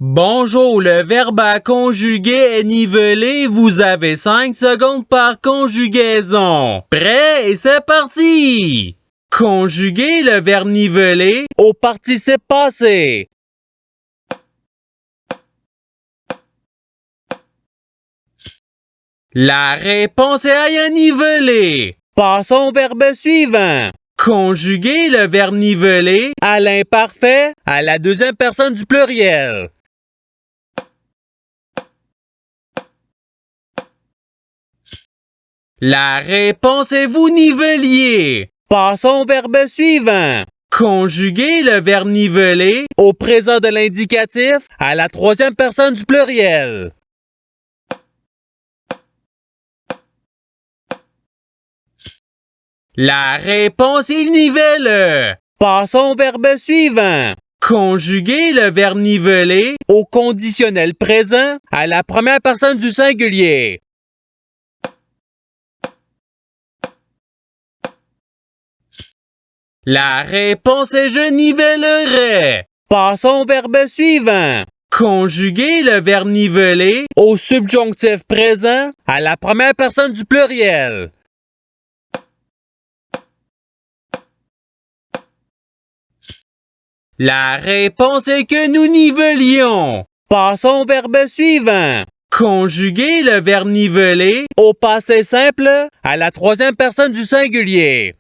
Bonjour, le verbe à conjuguer est nivelé. Vous avez 5 secondes par conjugaison. Prêt et c'est parti! Conjuguer le verbe niveler au participe passé. La réponse est à niveler. Passons au verbe suivant. Conjuguer le verbe niveler à l'imparfait à la deuxième personne du pluriel. La réponse est vous niveliez. Passons au verbe suivant. Conjuguer le verbe niveler au présent de l'indicatif à la troisième personne du pluriel. La réponse est nivelle. Passons au verbe suivant. Conjuguer le verbe niveler au conditionnel présent à la première personne du singulier. La réponse est je nivellerai. Passons au verbe suivant. Conjuguer le verbe niveler au subjonctif présent à la première personne du pluriel. La réponse est que nous nivelions. Passons au verbe suivant. Conjuguer le verbe niveler au passé simple à la troisième personne du singulier.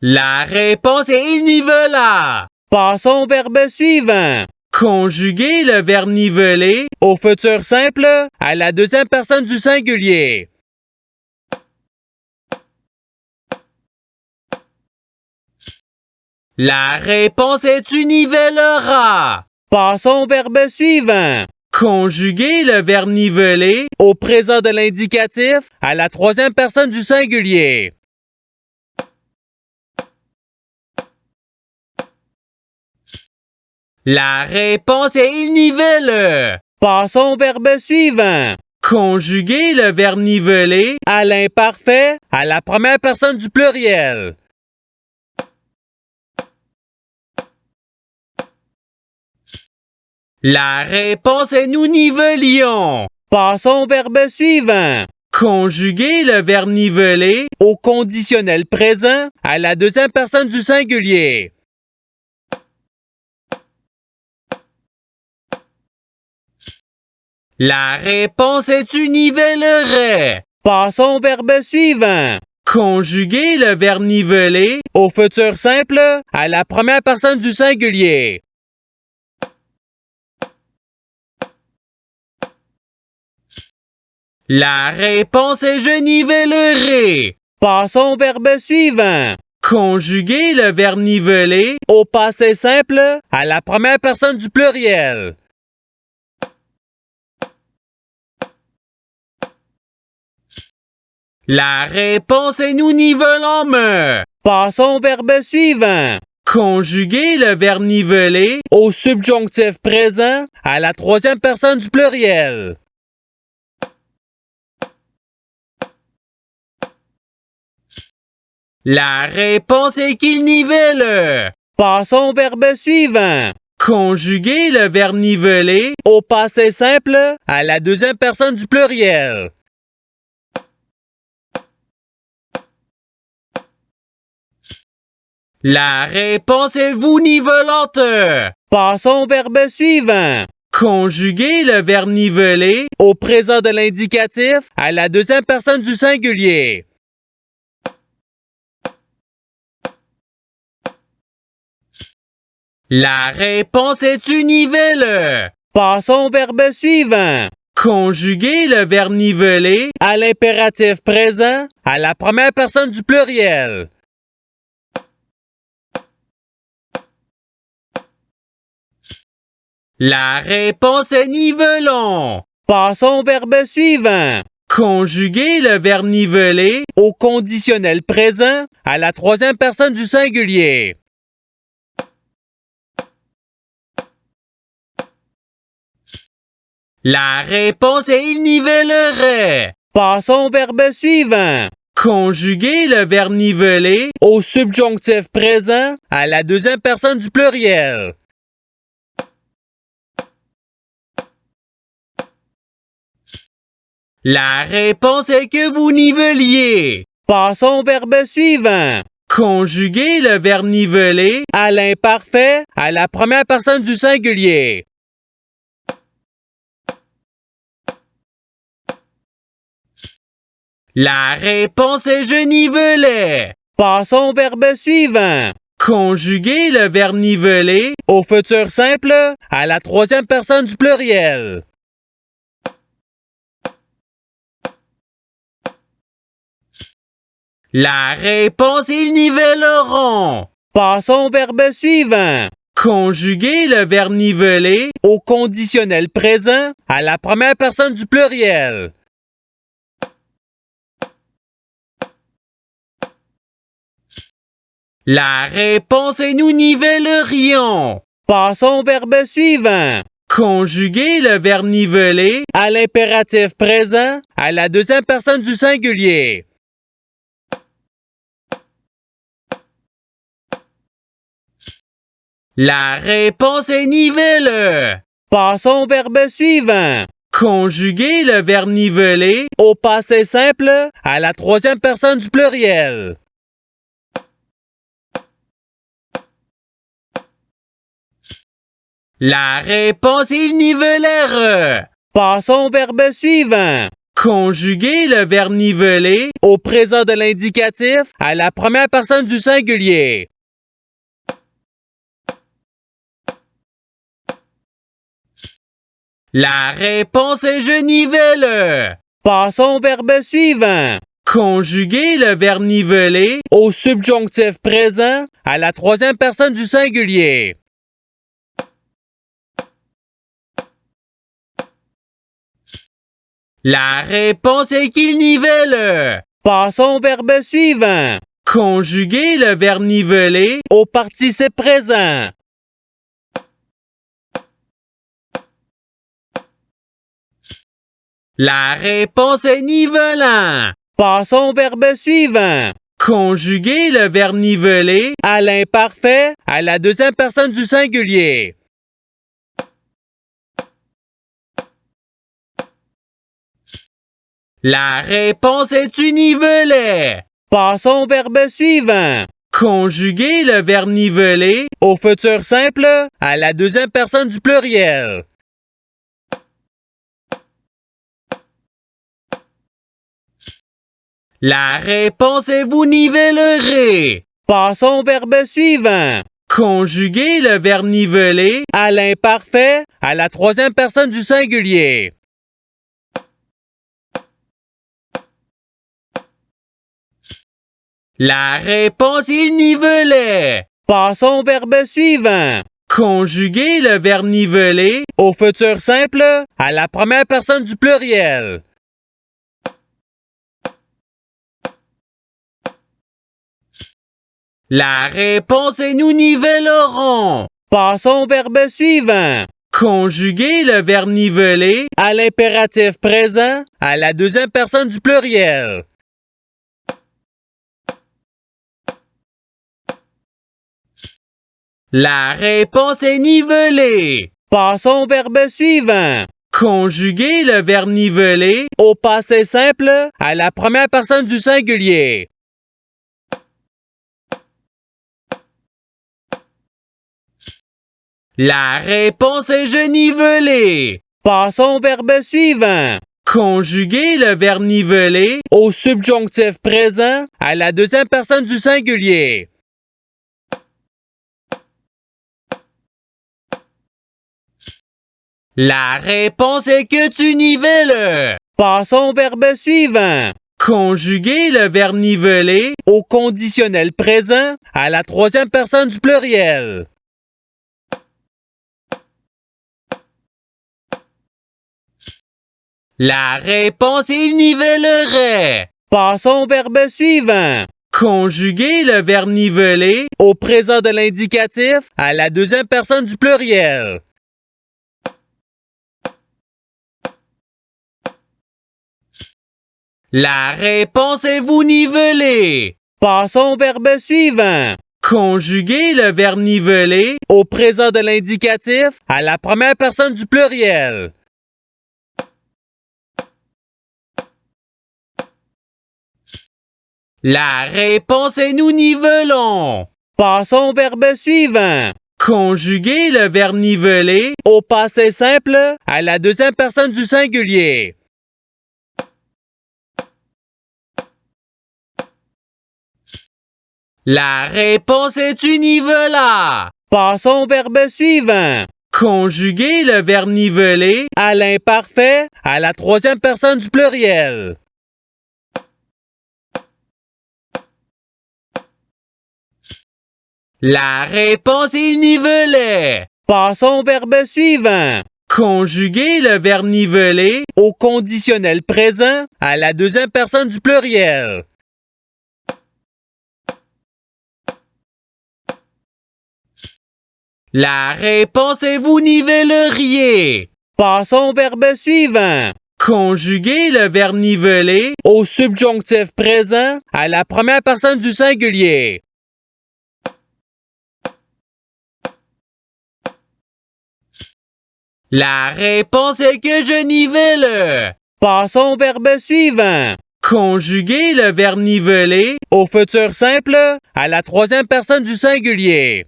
La réponse est il nivela. Passons au verbe suivant. Conjuguer le verbe niveler au futur simple à la deuxième personne du singulier. La réponse est tu nivelleras. Passons au verbe suivant. Conjuguer le verbe niveler au présent de l'indicatif à la troisième personne du singulier. La réponse est il nivelle. Passons au verbe suivant. Conjuguer le verbe niveler à l'imparfait à la première personne du pluriel. La réponse est nous nivelions. Passons au verbe suivant. Conjuguer le verbe niveler au conditionnel présent à la deuxième personne du singulier. La réponse est tu nivellerais. Passons au verbe suivant. Conjuguer le verbe niveler au futur simple à la première personne du singulier. La réponse est je nivellerai. Passons au verbe suivant. Conjuguer le verbe niveler au passé simple à la première personne du pluriel. La réponse est nous nivelons. Passons au verbe suivant. Conjuguer le verbe niveler au subjonctif présent à la troisième personne du pluriel. La réponse est qu'il nivelle. Passons au verbe suivant. Conjuguer le verbe niveler au passé simple à la deuxième personne du pluriel. La réponse est vous nivelante. Passons au verbe suivant. Conjuguer le verbe niveler au présent de l'indicatif à la deuxième personne du singulier. La réponse est tu nivelle. Passons au verbe suivant. Conjuguer le verbe niveler à l'impératif présent à la première personne du pluriel. La réponse est nivelons. Passons au verbe suivant. Conjuguer le verbe niveler au conditionnel présent à la troisième personne du singulier. La réponse est il nivellerait. Passons au verbe suivant. Conjuguer le verbe niveler au subjonctif présent à la deuxième personne du pluriel. La réponse est que vous niveliez. Passons au verbe suivant. Conjuguer le verbe niveler à l'imparfait à la première personne du singulier. La réponse est je nivelais. Passons au verbe suivant. Conjuguer le verbe niveler au futur simple à la troisième personne du pluriel. La réponse est ils nivelleront. Passons au verbe suivant. Conjuguer le verbe niveler au conditionnel présent à la première personne du pluriel. La réponse est nous nivellerions. Passons au verbe suivant. Conjuguer le verbe niveler à l'impératif présent à la deuxième personne du singulier. La réponse est nivelle. Passons au verbe suivant. Conjuguer le verbe niveler au passé simple à la troisième personne du pluriel. La réponse est ils nivellèrent. Passons au verbe suivant. Conjuguer le verbe niveler au présent de l'indicatif à la première personne du singulier. La réponse est je nivelle. Passons au verbe suivant. Conjuguer le verbe niveler au subjonctif présent à la troisième personne du singulier. La réponse est qu'il nivelle. Passons au verbe suivant. Conjuguer le verbe niveler au participe présent. La réponse est nivelant. Passons au verbe suivant. Conjuguer le verbe niveler à l'imparfait à la deuxième personne du singulier. La réponse est tu nivelais. Passons au verbe suivant. Conjuguer le verbe niveler au futur simple à la deuxième personne du pluriel. La réponse est vous nivellerez. Passons au verbe suivant. Conjuguer le verbe niveler à l'imparfait à la troisième personne du singulier. La réponse est il nivelait. Passons au verbe suivant. Conjuguer le verbe niveler au futur simple à la première personne du pluriel. La réponse est nous nivellerons. Passons au verbe suivant. Conjuguer le verbe niveler à l'impératif présent à la deuxième personne du pluriel. La réponse est nivelée. Passons au verbe suivant. Conjuguer le verbe niveler au passé simple à la première personne du singulier. La réponse est je nivelé. Passons au verbe suivant. Conjuguer le verbe niveler au subjonctif présent à la deuxième personne du singulier. La réponse est que tu nivelles. Passons au verbe suivant. Conjuguer le verbe niveler au conditionnel présent à la troisième personne du pluriel. La réponse est il nivellerait. Passons au verbe suivant. Conjuguer le verbe niveler au présent de l'indicatif à la deuxième personne du pluriel. La réponse est vous nivelez. Passons au verbe suivant. Conjuguez le verbe niveler au présent de l'indicatif à la première personne du pluriel. La réponse est nous nivelons. Passons au verbe suivant. Conjuguez le verbe niveler au passé simple à la deuxième personne du singulier. La réponse est tu nivelas. Passons au verbe suivant. Conjuguez le verbe niveler à l'imparfait à la troisième personne du pluriel. La réponse est il nivelait. Passons au verbe suivant. Conjuguez le verbe niveler au conditionnel présent à la deuxième personne du pluriel. La réponse est vous nivelleriez. Passons au verbe suivant. Conjuguez le verbe niveler au subjonctif présent à la première personne du singulier. La réponse est que je nivelle. Passons au verbe suivant. Conjuguez le verbe niveler au futur simple à la troisième personne du singulier.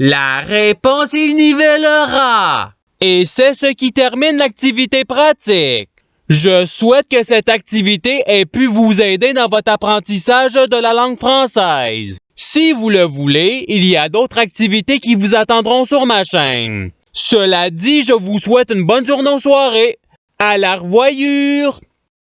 La réponse il nivellera. Et c'est ce qui termine l'activité pratique. Je souhaite que cette activité ait pu vous aider dans votre apprentissage de la langue française. Si vous le voulez, il y a d'autres activités qui vous attendront sur ma chaîne. Cela dit, je vous souhaite une bonne journée ou soirée. À la revoyure!